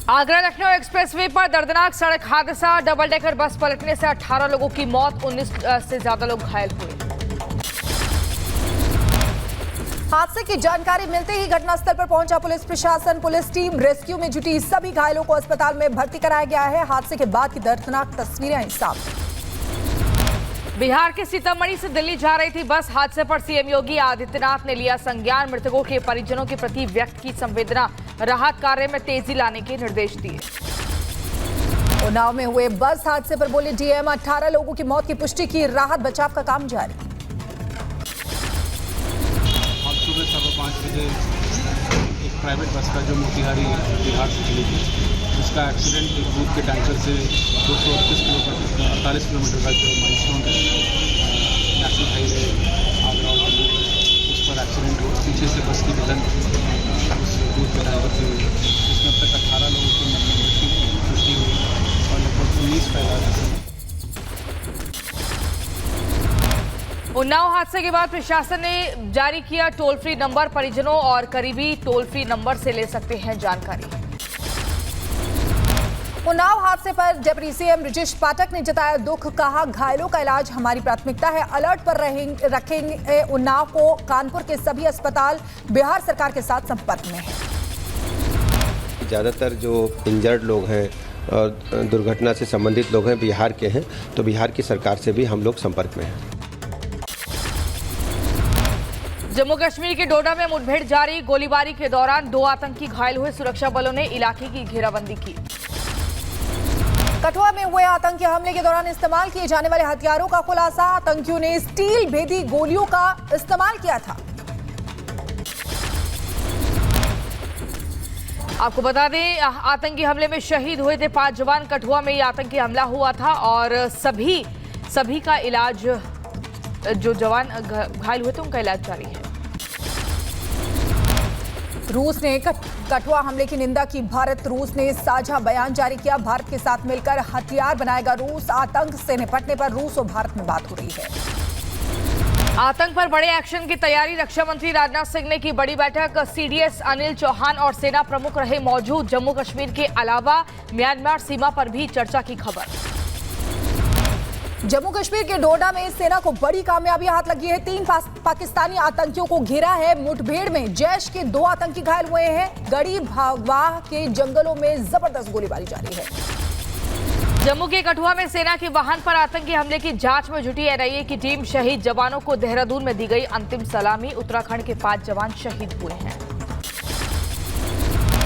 Agra Lucknow expressway पर दर्दनाक सड़क हादसा, डबल डेकर बस पलटने से 18 लोगों की मौत, 19 से ज्यादा लोग घायल हुए। हादसे की जानकारी मिलते ही घटनास्थल पर पहुंचा पुलिस प्रशासन। पुलिस टीम रेस्क्यू में जुटी। सभी घायलों को अस्पताल में भर्ती कराया गया है। हादसे के बाद की दर्दनाक तस्वीरें आई सामने। बिहार के सीतामढ़ी से दिल्ली जा रही थी बस। हादसे पर सीएम योगी आदित्यनाथ ने लिया संज्ञान। मृतकों के परिजनों के प्रति व्यक्त की संवेदना। राहत कार्य में तेजी लाने के निर्देश दिए। उन्नाव में हुए बस हादसे पर बोले डीएम। 18 लोगों की मौत की पुष्टि की। राहत बचाव का काम जारी। आज सुबह 5:15 बजे एक प्राइवेट बस का जो मोतिहारी बिहार से चली थी, उसका एक्सीडेंट एक दूध के टैंकर से 238 किलोमीटर का जो माइलस्टोन है नेशनल हाईवे आगरा और दिल्ली, उस पर एक्सीडेंट हुआ। पीछे से बस की भिड़ंत उस दूध के टैंकर से हुई, जिसमें अब तक 18 लोगों की मृत्यु की पुष्टि हुई और लगभग 19 फैला। उन्नाव हादसे के बाद प्रशासन ने जारी किया टोल फ्री नंबर। परिजनों और करीबी टोल फ्री नंबर से ले सकते हैं जानकारी। उन्नाव हादसे पर डिप्टी सीएम ब्रजेश पाठक ने जताया दुख। कहा घायलों का इलाज हमारी प्राथमिकता है। अलर्ट पर रखेंगे उन्नाव को। कानपुर के सभी अस्पताल बिहार सरकार के साथ संपर्क में है। ज़्यादातर जो इंजर्ड लोग हैं और दुर्घटना से संबंधित लोग हैं बिहार के हैं, तो बिहार की सरकार से भी हम लोग संपर्क में हैं। जम्मू कश्मीर के डोडा में मुठभेड़ जारी। गोलीबारी के दौरान 2 आतंकी घायल हुए। सुरक्षा बलों ने इलाके की घेराबंदी की। कठुआ में हुए आतंकी हमले के दौरान इस्तेमाल किए जाने वाले हथियारों का खुलासा। आतंकियों ने स्टील भेदी गोलियों का इस्तेमाल किया था। आपको बता दें आतंकी हमले में शहीद हुए थे 5 जवान। कठुआ में ये आतंकी हमला हुआ था और सभी का इलाज, जो जवान घायल हुए थे उनका इलाज जारी है। रूस ने कठुआ हमले की निंदा की। भारत रूस ने साझा बयान जारी किया। भारत के साथ मिलकर हथियार बनाएगा रूस। आतंक से निपटने पर रूस और भारत में बात हो रही है। आतंक पर बड़े एक्शन की तैयारी। रक्षा मंत्री राजनाथ सिंह ने की बड़ी बैठक। सीडीएस अनिल चौहान और सेना प्रमुख रहे मौजूद। जम्मू कश्मीर के अलावा म्यांमार सीमा पर भी चर्चा की खबर। जम्मू कश्मीर के डोडा में सेना को बड़ी कामयाबी हाथ लगी है। 3 पाकिस्तानी आतंकियों को घेरा है। मुठभेड़ में जैश के 2 आतंकी घायल हुए हैं। गड़ी भागवाह के जंगलों में जबरदस्त गोलीबारी जारी है। जम्मू के कठुआ में सेना के वाहन पर आतंकी हमले की जांच में जुटी एनआईए की टीम। शहीद जवानों को देहरादून में दी गई अंतिम सलामी। उत्तराखंड के 5 जवान शहीद हुए हैं।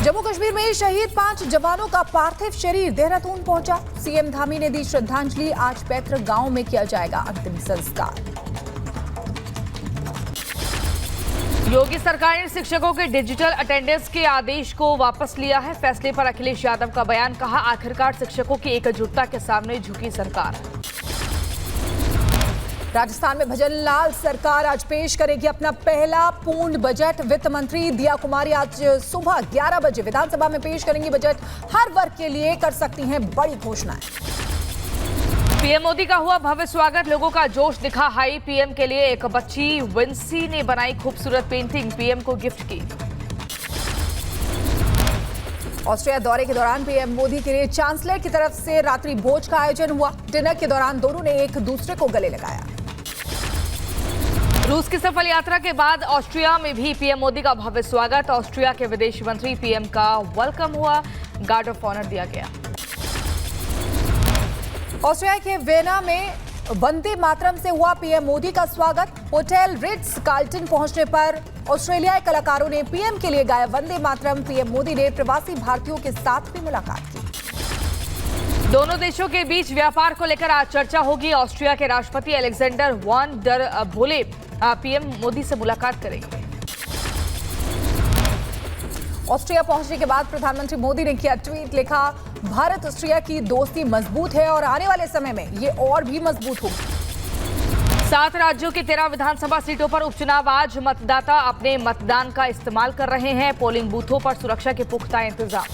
जम्मू कश्मीर में शहीद 5 जवानों का पार्थिव शरीर देहरादून पहुंचा। सीएम धामी ने दी श्रद्धांजलि। आज पैतृक गांव में किया जाएगा अंतिम संस्कार। योगी सरकार ने शिक्षकों के डिजिटल अटेंडेंस के आदेश को वापस लिया है। फैसले पर अखिलेश यादव का बयान। कहा आखिरकार शिक्षकों की एकजुटता के सामने झुकी सरकार। राजस्थान में भजन लाल सरकार आज पेश करेगी अपना पहला पूर्ण बजट। वित्त मंत्री दिया कुमारी आज सुबह 11 बजे विधानसभा में पेश करेंगी बजट। हर वर्ग के लिए कर सकती हैं बड़ी घोषणाएं। पीएम मोदी का हुआ भव्य स्वागत। लोगों का जोश दिखा हाई। पीएम के लिए एक बच्ची विंसी ने बनाई खूबसूरत पेंटिंग। पीएम को गिफ्ट की। ऑस्ट्रिया दौरे के दौरान पीएम मोदी के लिए चांसलर की तरफ से रात्रि भोज का आयोजन हुआ। डिनर के दौरान दोनों ने एक दूसरे को गले लगाया। रूस की सफल यात्रा के बाद ऑस्ट्रिया में भी पीएम मोदी का भव्य स्वागत। ऑस्ट्रिया के विदेश मंत्री पीएम का वेलकम हुआ। गार्ड ऑफ ऑनर दिया गया। ऑस्ट्रिया के वेना में वंदे मातरम से हुआ पीएम मोदी का स्वागत। होटल रिट्स कार्ल्टन पहुंचने पर ऑस्ट्रेलियाई कलाकारों ने पीएम के लिए गाया वंदे मातरम। पीएम मोदी ने प्रवासी भारतीयों के साथ भी मुलाकात की। दोनों देशों के बीच व्यापार को लेकर आज चर्चा होगी। ऑस्ट्रिया के राष्ट्रपति अलेक्जेंडर वान डर बोले पीएम मोदी से मुलाकात करेंगे। ऑस्ट्रिया पहुंचने के बाद प्रधानमंत्री मोदी ने किया ट्वीट। लिखा भारत ऑस्ट्रिया की दोस्ती मजबूत है और आने वाले समय में ये और भी मजबूत होगी। 7 राज्यों की 13 विधानसभा सीटों पर उपचुनाव आज। मतदाता अपने मतदान का इस्तेमाल कर रहे हैं। पोलिंग बूथों पर सुरक्षा के पुख्ता इंतजाम।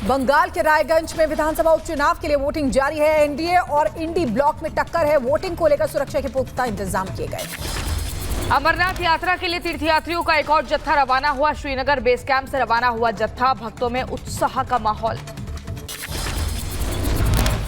बंगाल के रायगंज में विधानसभा उपचुनाव के लिए वोटिंग जारी है। एनडीए और इंडी ब्लॉक में टक्कर है। वोटिंग को लेकर सुरक्षा के पुख्ता इंतजाम किए गए हैं। अमरनाथ यात्रा के लिए तीर्थयात्रियों का एक और जत्था रवाना हुआ। श्रीनगर बेस कैंप से रवाना हुआ जत्था, भक्तों में उत्साह का माहौल।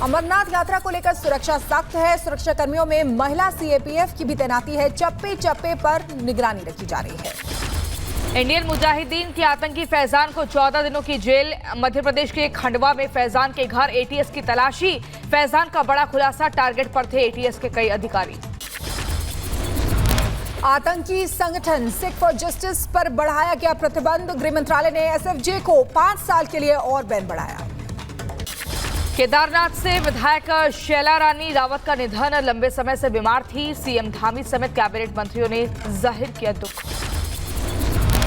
अमरनाथ यात्रा को लेकर सुरक्षा सख्त है। सुरक्षा कर्मियों में महिला सीएपीएफ की भी तैनाती है। चप्पे चप्पे पर निगरानी रखी जा रही है। इंडियन मुजाहिदीन के आतंकी फैजान को 14 दिनों की जेल। मध्य प्रदेश के खंडवा में फैजान के घर एटीएस की तलाशी। फैजान का बड़ा खुलासा, टारगेट पर थे एटीएस के कई अधिकारी। आतंकी संगठन सिख फॉर जस्टिस पर बढ़ाया गया प्रतिबंध। गृह मंत्रालय ने एसएफजे को 5 साल के लिए और बैन बढ़ाया। केदारनाथ से विधायक शैला रानी रावत का निधन, लंबे समय से बीमार थी। सीएम धामी समेत कैबिनेट मंत्रियों ने जाहिर किया दुख।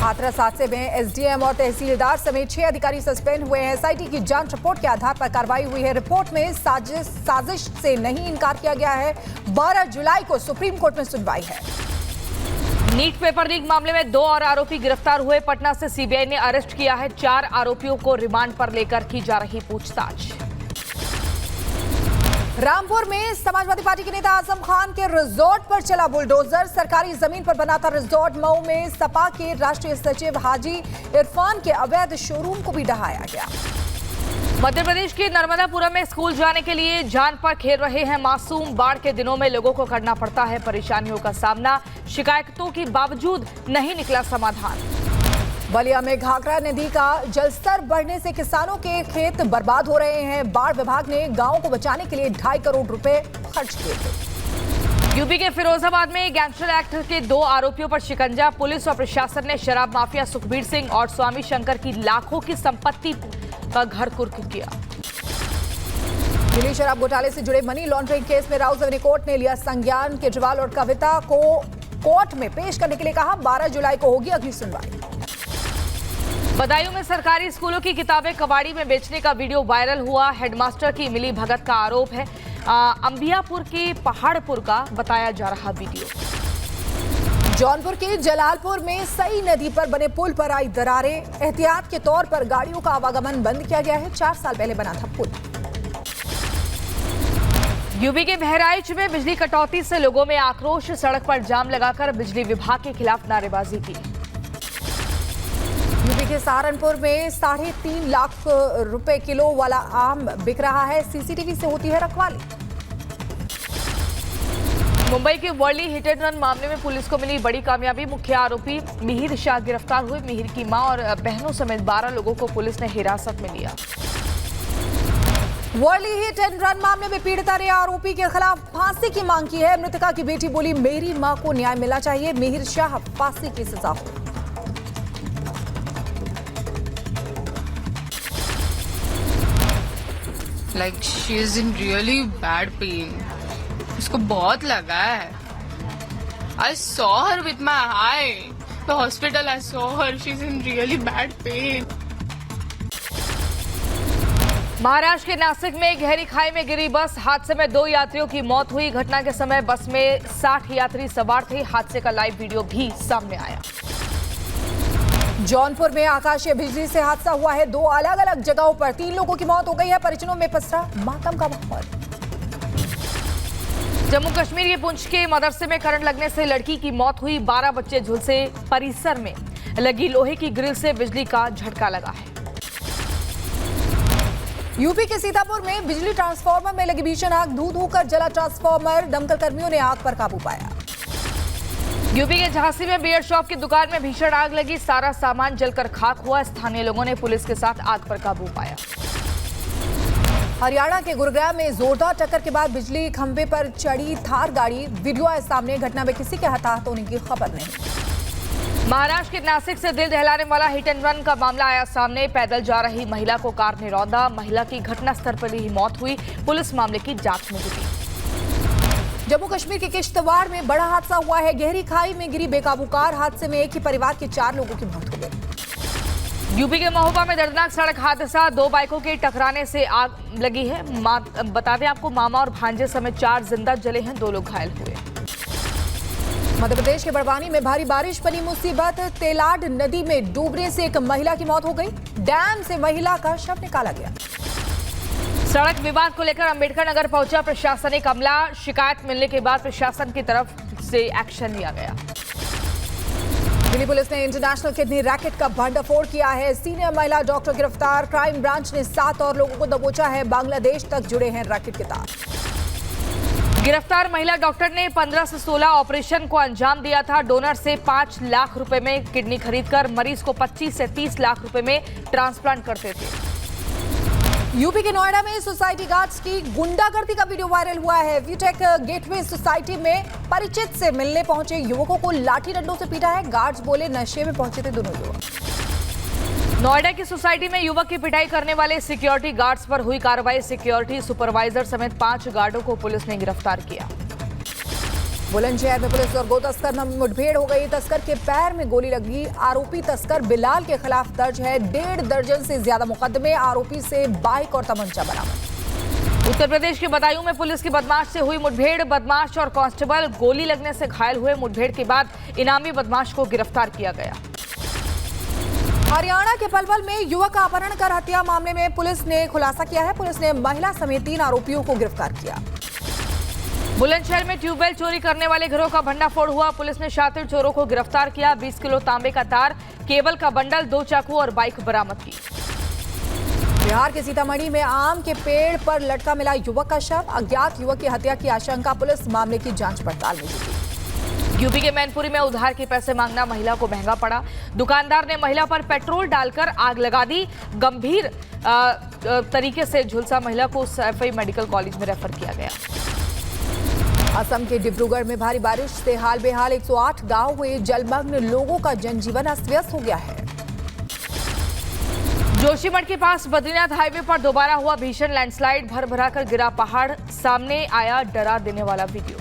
हाथरस हादसे में एसडीएम और तहसीलदार समेत 6 अधिकारी सस्पेंड हुए हैं। एसआईटी की जांच रिपोर्ट के आधार पर कार्रवाई हुई है। रिपोर्ट में साजिश से नहीं इनकार किया गया है। 12 जुलाई को सुप्रीम कोर्ट में सुनवाई है। नीट पेपर लीक मामले में 2 और आरोपी गिरफ्तार हुए। पटना से सीबीआई ने अरेस्ट किया है। 4 आरोपियों को रिमांड पर लेकर की जा रही पूछताछ। रामपुर में समाजवादी पार्टी के नेता आजम खान के रिजॉर्ट पर चला बुलडोजर। सरकारी जमीन पर बना था रिजॉर्ट। मऊ में सपा के राष्ट्रीय सचिव हाजी इरफान के अवैध शोरूम को भी ढहाया गया। मध्य प्रदेश के नर्मदापुरम में स्कूल जाने के लिए जान पर खेल रहे हैं मासूम। बाढ़ के दिनों में लोगों को करना पड़ता है परेशानियों का सामना। शिकायतों के बावजूद नहीं निकला समाधान। बलिया में घाघरा नदी का जलस्तर बढ़ने से किसानों के खेत बर्बाद हो रहे हैं। बाढ़ विभाग ने गांवों को बचाने के लिए 2.5 करोड़ रुपए खर्च किए थे। यूपी के फिरोजाबाद में गैंगस्टर एक्ट के 2 आरोपियों पर शिकंजा। पुलिस और प्रशासन ने शराब माफिया सुखबीर सिंह और स्वामी शंकर की लाखों की संपत्ति का घर कुर्क किया। दिल्ली शराब घोटाले से जुड़े मनी लॉन्ड्रिंग केस में राउत रेवेन्यू कोर्ट ने लिया संज्ञान। केजरीवाल और कविता को कोर्ट में पेश करने के लिए कहा। 12 जुलाई को होगी अगली सुनवाई। बदायूं में सरकारी स्कूलों की किताबें कबाड़ी में बेचने का वीडियो वायरल हुआ। हेडमास्टर की मिली भगत का आरोप है। अंबियापुर के पहाड़पुर का बताया जा रहा वीडियो। जौनपुर के जलालपुर में सई नदी पर बने पुल पर आई दरारें। एहतियात के तौर पर गाड़ियों का आवागमन बंद किया गया है। 4 साल पहले बना था पुल। यूपी के बहराइच में बिजली कटौती से लोगों में आक्रोश। सड़क पर जाम लगाकर बिजली विभाग के खिलाफ नारेबाजी की। यूपी के सहारनपुर में 3.5 लाख रुपए किलो वाला आम बिक रहा है। सीसीटीवी से होती है रखवाली। मुंबई के वर्ली हिट एंड रन मामले में पुलिस को मिली बड़ी कामयाबी। मुख्य आरोपी मिहिर शाह गिरफ्तार हुए। मिहिर की मां और बहनों समेत 12 लोगों को पुलिस ने हिरासत में लिया। वर्ली हिट एंड रन मामले में पीड़िता ने आरोपी के खिलाफ फांसी की मांग की है। मृतका की बेटी बोली, मेरी मां को न्याय मिलना चाहिए। मिहिर शाह फांसी की सजा हो। Like she is in really bad pain. उसको बहुत लगा है. I saw her with my eye. The hospital I saw her. She's in really bad pain. Maharashtra के नासिक में गहरी खाई में गिरी बस। हादसे में 2 यात्रियों की मौत हुई। घटना के समय बस में 60 यात्री सवार थे। हादसे का लाइव वीडियो भी सामने आया। जौनपुर में आकाशीय बिजली से हादसा हुआ है। 2 अलग अलग जगहों पर 3 लोगों की मौत हो गई है। परिजनों में पसरा मातम का माहौल। जम्मू कश्मीर के पुंछ के मदरसे में करंट लगने से लड़की की मौत हुई। 12 बच्चे झुलसे। परिसर में लगी लोहे की ग्रिल से बिजली का झटका लगा है। यूपी के सीतापुर में बिजली ट्रांसफार्मर में लगी भीषण आग। धू धू कर जला ट्रांसफार्मर। दमकल कर्मियों ने आग पर काबू पाया। यूपी के झांसी में बियर शॉप की दुकान में भीषण आग लगी। सारा सामान जलकर खाक हुआ। स्थानीय लोगों ने पुलिस के साथ आग पर काबू पाया। हरियाणा के गुरुग्राम में जोरदार टक्कर के बाद बिजली खंभे पर चढ़ी थार गाड़ी। वीडियो आए सामने। घटना में किसी के हताहत होने की खबर नहीं। महाराष्ट्र के नासिक से दिल दहलाने वाला हिट एंड रन का मामला आया सामने। पैदल जा रही महिला को कार ने रौंदा। महिला की घटनास्थल पर ही मौत हुई। पुलिस मामले की जांच में जुटी। जम्मू कश्मीर के किश्तवाड़ में बड़ा हादसा हुआ है। गहरी खाई में गिरी बेकाबू कार। हादसे में एक ही परिवार के 4 लोगों की मौत हो गई। यूपी के महोबा में दर्दनाक सड़क हादसा। 2 बाइकों के टकराने से आग लगी है। बता दें आपको, मामा और भांजे समेत 4 जिंदा जले हैं। 2 लोग घायल हुए। मध्य प्रदेश के बड़वानी में भारी बारिश बनी मुसीबत। तेलाड नदी में डूबने से एक महिला की मौत हो गई। डैम से महिला का शव निकाला गया। सड़क विवाद को लेकर अंबेडकर नगर पहुंचा प्रशासनिक अमला। शिकायत मिलने के बाद प्रशासन की तरफ से एक्शन लिया गया। दिल्ली पुलिस ने इंटरनेशनल किडनी रैकेट का भंडाफोड़ किया है। सीनियर महिला डॉक्टर गिरफ्तार। क्राइम ब्रांच ने 7 और लोगों को दबोचा है। बांग्लादेश तक जुड़े हैं रैकेट के तार। गिरफ्तार महिला डॉक्टर ने 15 से 16 ऑपरेशन को अंजाम दिया था। डोनर से 5 लाख रुपए में किडनी खरीदकर मरीज को 25 से 30 लाख रुपए में ट्रांसप्लांट करते थे। यूपी के नोएडा में सोसाइटी गार्ड्स की गुंडागर्दी का वीडियो वायरल हुआ है। वीटेक गेटवे सोसाइटी में परिचित से मिलने पहुंचे युवकों को लाठी डंडों से पीटा है। गार्ड्स बोले नशे में पहुंचे थे दोनों युवक। नोएडा की सोसाइटी में युवक की पिटाई करने वाले सिक्योरिटी गार्ड्स पर हुई कार्रवाई। सिक्योरिटी सुपरवाइजर समेत 5 गार्डों को पुलिस ने गिरफ्तार किया। बुलंदशहर में पुलिस और गो तस्कर में मुठभेड़ हो गई। तस्कर के पैर में गोली लगी। आरोपी तस्कर बिलाल के खिलाफ दर्ज है 1.5 दर्जन से ज्यादा मुकदमे। आरोपी से बाइक और तमंचा बरामद। उत्तर प्रदेश के बदायूं में पुलिस की बदमाश से हुई मुठभेड़। बदमाश और कांस्टेबल गोली लगने से घायल हुए। मुठभेड़ के बाद इनामी बदमाश को गिरफ्तार किया गया। हरियाणा के पलवल में युवक का अपहरण कर हत्या मामले में पुलिस ने खुलासा किया है। पुलिस ने महिला समेत 3 आरोपियों को गिरफ्तार किया। बुलंदशहर में ट्यूबवेल चोरी करने वाले गिरोह का भंडाफोड़ हुआ। पुलिस ने शातिर चोरों को गिरफ्तार किया। 20 किलो तांबे का तार, केबल का बंडल, 2 चाकू और बाइक बरामद की। बिहार के सीतामढ़ी में आम के पेड़ पर लटका मिला युवक का शव। अज्ञात युवक की हत्या की आशंका। पुलिस मामले की जांच पड़ताल में जुटी। यूपी के मैनपुरी में उधार के पैसे मांगना महिला को महंगा पड़ा। दुकानदार ने महिला पर पेट्रोल डालकर आग लगा दी। गंभीर तरीके से झुलसा महिला को सैफई मेडिकल कॉलेज में रेफर किया गया। असम के डिब्रूगढ़ में भारी बारिश से हाल बेहाल 108 गांव हुए जलमग्न। लोगों का जनजीवन अस्त व्यस्त हो गया है। जोशीमठ के पास बद्रीनाथ हाईवे पर दोबारा हुआ भीषण लैंडस्लाइड। भर भराकर गिरा पहाड़। सामने आया डरा देने वाला वीडियो।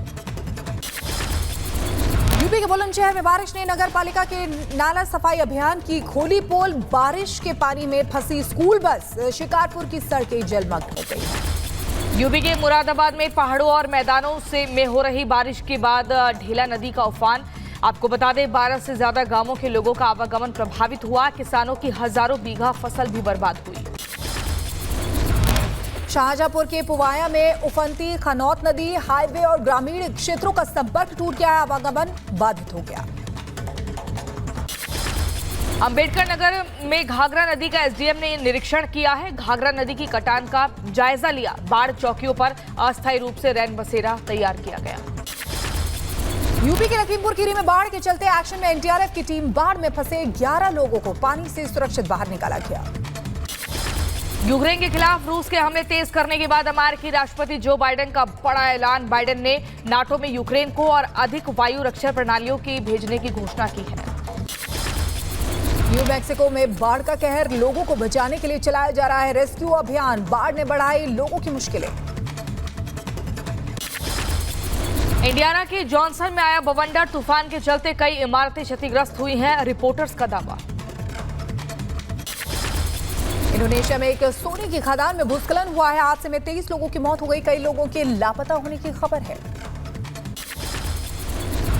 यूपी के बुलंदशहर में बारिश ने नगर पालिका के नाला सफाई अभियान की खोली पोल। बारिश के पानी में फंसी स्कूल बस। शिकारपुर की सड़कें जलमग्न हो गई। यूपी के मुरादाबाद में पहाड़ों और मैदानों में हो रही बारिश के बाद ढेला नदी का उफान। आपको बता दें 12 से ज्यादा गांवों के लोगों का आवागमन प्रभावित हुआ। किसानों की हजारों बीघा फसल भी बर्बाद हुई। शाहजहांपुर के पुवाया में उफनती खनौत नदी। हाईवे और ग्रामीण क्षेत्रों का संपर्क टूट गया। आवागमन बाधित हो गया। अंबेडकर नगर में घाघरा नदी का एसडीएम ने निरीक्षण किया है। घाघरा नदी की कटान का जायजा लिया। बाढ़ चौकियों पर अस्थायी रूप से रैन बसेरा तैयार किया गया। यूपी के लखीमपुर खीरी में बाढ़ के चलते एक्शन में एनडीआरएफ की टीम। बाढ़ में फंसे 11 लोगों को पानी से सुरक्षित बाहर निकाला गया। यूक्रेन के खिलाफ रूस के हमले तेज करने के बाद अमेरिकी राष्ट्रपति जो बाइडेन का बड़ा ऐलान। बाइडेन ने नाटो में यूक्रेन को और अधिक वायु रक्षा प्रणालियों की भेजने की घोषणा की है। न्यू मैक्सिको में बाढ़ का कहर। लोगों को बचाने के लिए चलाया जा रहा है रेस्क्यू अभियान। बाढ़ ने बढ़ाई लोगों की मुश्किलें। इंडियाना के जॉनसन में आया बवंडर। तूफान के चलते कई इमारतें क्षतिग्रस्त हुई हैं। रिपोर्टर्स का दावा। इंडोनेशिया में एक सोने की खदान में भूस्खलन हुआ है। हादसे में 23 लोगों की मौत हो गई। कई लोगों के लापता होने की खबर है।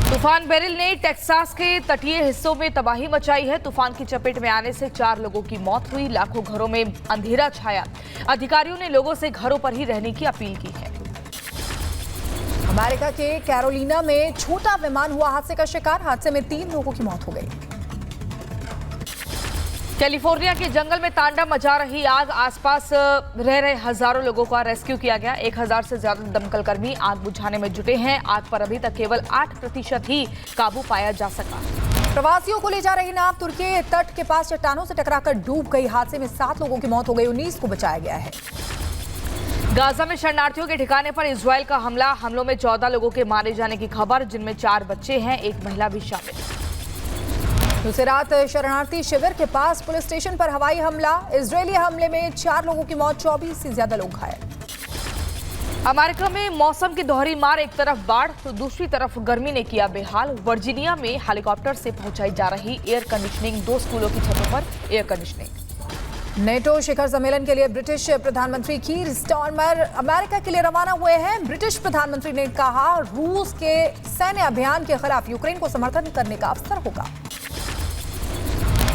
तूफान बेरिल ने टेक्सास के तटीय हिस्सों में तबाही मचाई है। तूफान की चपेट में आने से 4 लोगों की मौत हुई। लाखों घरों में अंधेरा छाया। अधिकारियों ने लोगों से घरों पर ही रहने की अपील की है। अमेरिका के कैरोलिना में छोटा विमान हुआ हादसे का शिकार। हादसे में 3 लोगों की मौत हो गई। कैलिफोर्निया के जंगल में तांडव मचा रही आग। आसपास रह रहे हजारों लोगों का रेस्क्यू किया गया। 1000 से ज्यादा दमकल कर्मी आग बुझाने में जुटे हैं। आग पर अभी तक केवल 8% ही काबू पाया जा सका। प्रवासियों को ले जा रही नाव तुर्की तट के पास चट्टानों से टकराकर डूब गई। हादसे में 7 लोगों की मौत हो गई। 19 को बचाया गया है। गाजा में शरणार्थियों के ठिकाने पर इजरायल का हमलों में 14 लोगों के मारे जाने की खबर, जिनमें 4 बच्चे हैं, एक महिला भी शामिल। दूसरी रात शरणार्थी शिविर के पास पुलिस स्टेशन पर हवाई हमला। इजरायली हमले में 4 लोगों की मौत, 24 से ज्यादा लोग घायल। अमेरिका में मौसम की दोहरी मार। एक तरफ बाढ़ तो दूसरी तरफ गर्मी ने किया बेहाल। वर्जीनिया में हेलीकॉप्टर से पहुंचाई जा रही एयर कंडीशनिंग। 2 स्कूलों की छतों पर एयर कंडीशनिंग। नेटो शिखर सम्मेलन के लिए ब्रिटिश प्रधानमंत्री कीर स्टारमर अमेरिका के लिए रवाना हुए हैं। ब्रिटिश प्रधानमंत्री ने कहा रूस के सैन्य अभियान के खिलाफ यूक्रेन को समर्थन करने का अवसर होगा।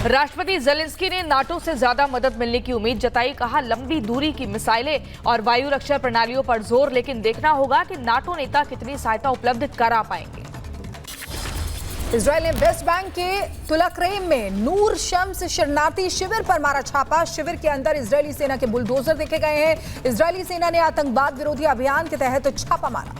राष्ट्रपति जेलेंस्की ने नाटो से ज्यादा मदद मिलने की उम्मीद जताई। कहा लंबी दूरी की मिसाइलें और वायु रक्षा प्रणालियों पर जोर, लेकिन देखना होगा कि नाटो नेता कितनी सहायता उपलब्ध करा पाएंगे। इजराइल ने वेस्ट बैंक के तुलकरेम में नूर शम्स शरणार्थी शिविर पर मारा छापा। शिविर के अंदर इजरायली सेना के बुलडोजर देखे गए हैं। इजरायली सेना ने आतंकवाद विरोधी अभियान के तहत छापा मारा।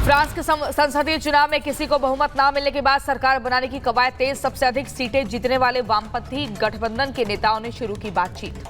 फ्रांस के संसदीय चुनाव में किसी को बहुमत न मिलने के बाद सरकार बनाने की कवायद तेज। सबसे अधिक सीटें जीतने वाले वामपंथी गठबंधन के नेताओं ने शुरू की बातचीत।